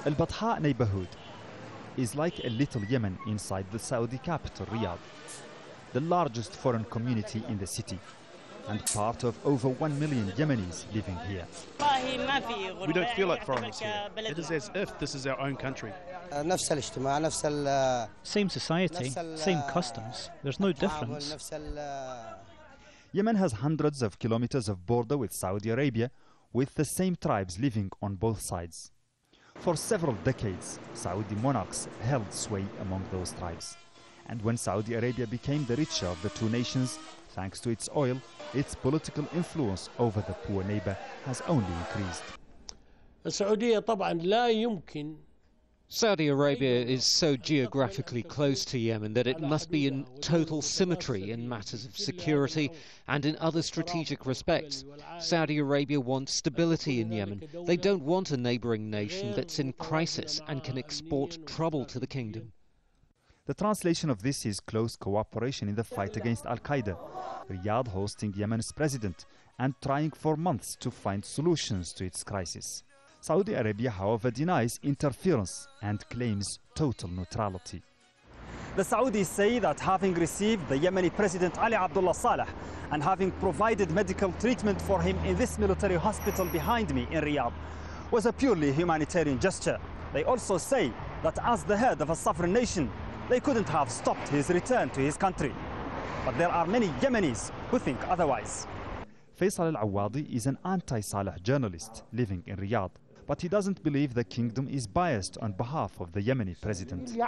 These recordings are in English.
Al-Batha neighborhood is like a little Yemen inside the Saudi capital, Riyadh, the largest foreign community in the city, and part of over 1 million Yemenis living here. We don't feel like foreigners here. It is as if this is our own country. Same society, same customs. There's no difference. Yemen has hundreds of kilometers of border with Saudi Arabia, with the same tribes living on both sides. For several decades, Saudi monarchs held sway among those tribes. And when Saudi Arabia became the richer of the two nations, thanks to its oil, its political influence over the poor neighbor has only increased. Saudi Arabia is so geographically close to Yemen that it must be in total symmetry in matters of security and in other strategic respects. Saudi Arabia wants stability in Yemen. They don't want a neighboring nation that's in crisis and can export trouble to the kingdom. The translation of this is close cooperation in the fight against Al-Qaeda, Riyadh hosting Yemen's president and trying for months to find solutions to its crisis. Saudi Arabia, however, denies interference and claims total neutrality. The Saudis say that having received the Yemeni President Ali Abdullah Saleh and having provided medical treatment for him in this military hospital behind me in Riyadh was a purely humanitarian gesture. They also say that as the head of a sovereign nation, they couldn't have stopped his return to his country. But there are many Yemenis who think otherwise. Faisal Al-Awadi is an anti-Saleh journalist living in Riyadh, but he doesn't believe the kingdom is biased on behalf of the Yemeni president. The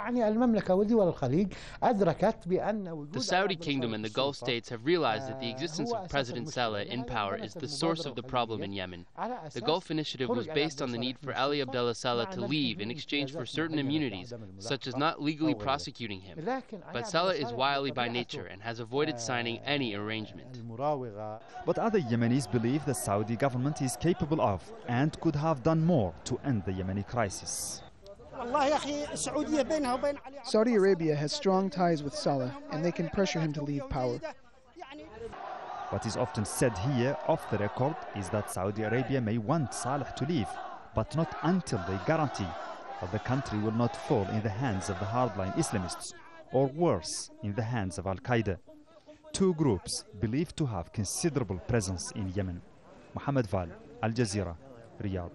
Saudi kingdom and the Gulf states have realized that the existence of President Saleh in power is the source of the problem in Yemen. The Gulf Initiative was based on the need for Ali Abdullah Saleh to leave in exchange for certain immunities, such as not legally prosecuting him. But Saleh is wily by nature and has avoided signing any arrangement. But other Yemenis believe the Saudi government is capable of and could have done more to end the Yemeni crisis. Saudi Arabia has strong ties with Saleh, and they can pressure him to leave power. What is often said here, off the record, is that Saudi Arabia may want Saleh to leave, but not until they guarantee that the country will not fall in the hands of the hardline Islamists, or worse, in the hands of Al-Qaeda. Two groups believed to have considerable presence in Yemen. Mohammed, Vall, Al Jazeera, Riyadh.